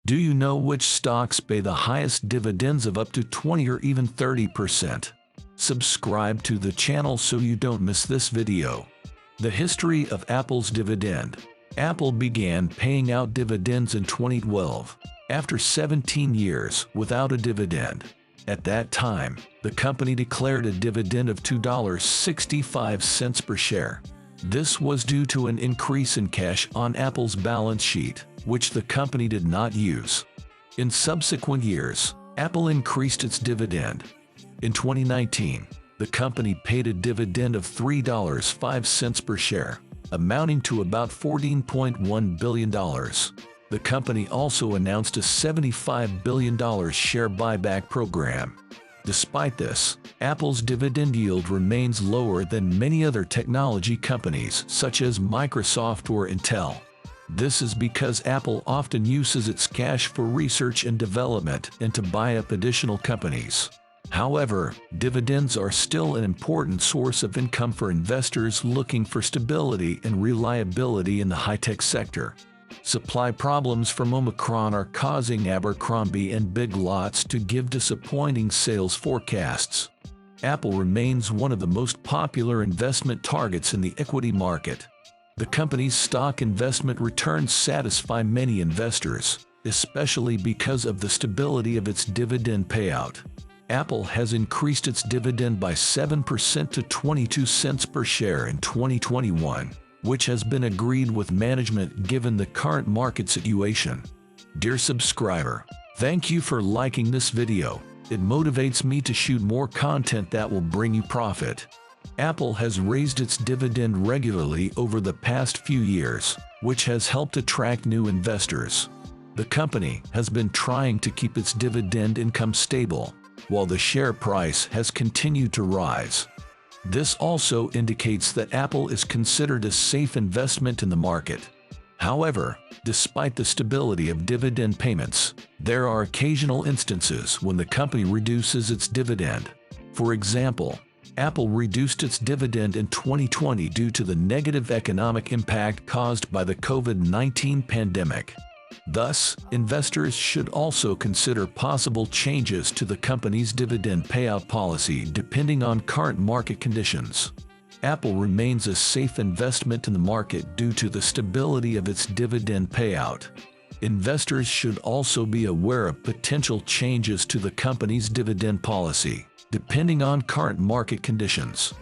Do you know which stocks pay the highest dividends of up to 20 or even 30%? Subscribe to the channel so you don't miss this video. The history of Apple's dividend. Apple began paying out dividends in 2012, after 17 years without a dividend. At that time, the company declared a dividend of $2.65 per share. This was due to an increase in cash on Apple's balance sheet, which the company did not use. In subsequent years, Apple increased its dividend. In 2019, the company paid a dividend of $3.05 per share, amounting to about $14.1 billion. The company also announced a $75 billion share buyback program. Despite this, Apple's dividend yield remains lower than many other technology companies such as Microsoft or Intel. This is because Apple often uses its cash for research and development and to buy up additional companies. However, dividends are still an important source of income for investors looking for stability and reliability in the high-tech sector. Supply problems from Omicron are causing Abercrombie and Big Lots to give disappointing sales forecasts. Apple remains one of the most popular investment targets in the equity market. The company's stock investment returns satisfy many investors, especially because of the stability of its dividend payout. Apple has increased its dividend by 7% to 22 cents per share in 2021. Which has been agreed with management given the current market situation. Dear subscriber, thank you for liking this video. It motivates me to shoot more content that will bring you profit. Apple has raised its dividend regularly over the past few years, which has helped attract new investors. The company has been trying to keep its dividend income stable, while the share price has continued to rise. This also indicates that Apple is considered a safe investment in the market. However, despite the stability of dividend payments, there are occasional instances when the company reduces its dividend. For example, Apple reduced its dividend in 2020 due to the negative economic impact caused by the COVID-19 pandemic. Thus, investors should also consider possible changes to the company's dividend payout policy depending on current market conditions. Apple remains a safe investment in the market due to the stability of its dividend payout. Investors should also be aware of potential changes to the company's dividend policy, depending on current market conditions.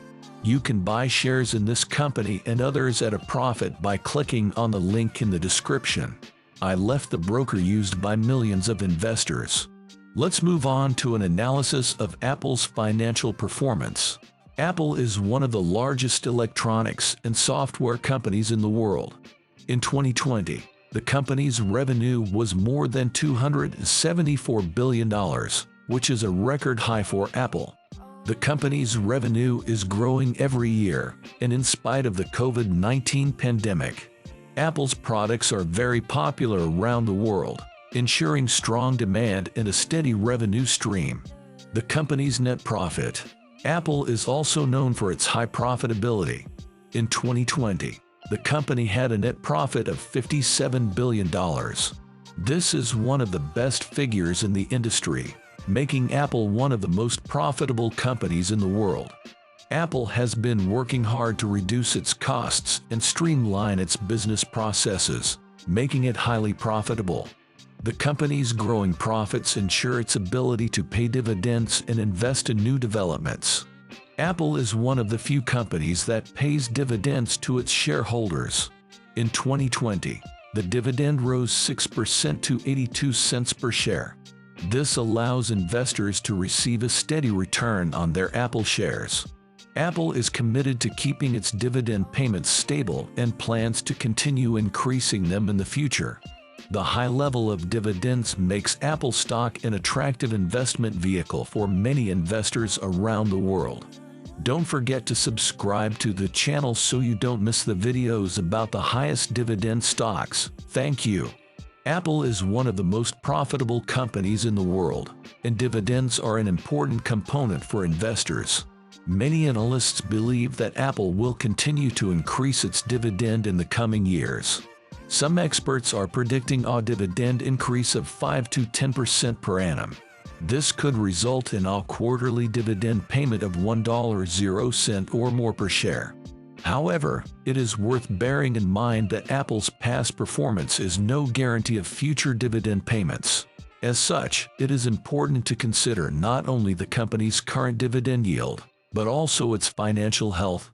You can buy shares in this company and others at a profit by clicking on the link in the description. I left the broker used by millions of investors. Let's move on to an analysis of Apple's financial performance. Apple is one of the largest electronics and software companies in the world. In 2020, the company's revenue was more than $274 billion, which is a record high for Apple. The company's revenue is growing every year, and in spite of the COVID-19 pandemic, Apple's products are very popular around the world, ensuring strong demand and a steady revenue stream. The company's net profit. Apple is also known for its high profitability. In 2020, the company had a net profit of $57 billion. This is one of the best figures in the industry, making Apple one of the most profitable companies in the world. Apple has been working hard to reduce its costs and streamline its business processes, making it highly profitable. The company's growing profits ensure its ability to pay dividends and invest in new developments. Apple is one of the few companies that pays dividends to its shareholders. In 2020, the dividend rose 6% to 82 cents per share. This allows investors to receive a steady return on their Apple shares. Apple is committed to keeping its dividend payments stable and plans to continue increasing them in the future. The high level of dividends makes Apple stock an attractive investment vehicle for many investors around the world. Don't forget to subscribe to the channel so you don't miss the videos about the highest dividend stocks. Thank you. Apple is one of the most profitable companies in the world, and dividends are an important component for investors. Many analysts believe that Apple will continue to increase its dividend in the coming years. Some experts are predicting a dividend increase of 5 to 10% per annum. This could result in a quarterly dividend payment of $1.00 or more per share. However, it is worth bearing in mind that Apple's past performance is no guarantee of future dividend payments. As such, it is important to consider not only the company's current dividend yield, but also its financial health,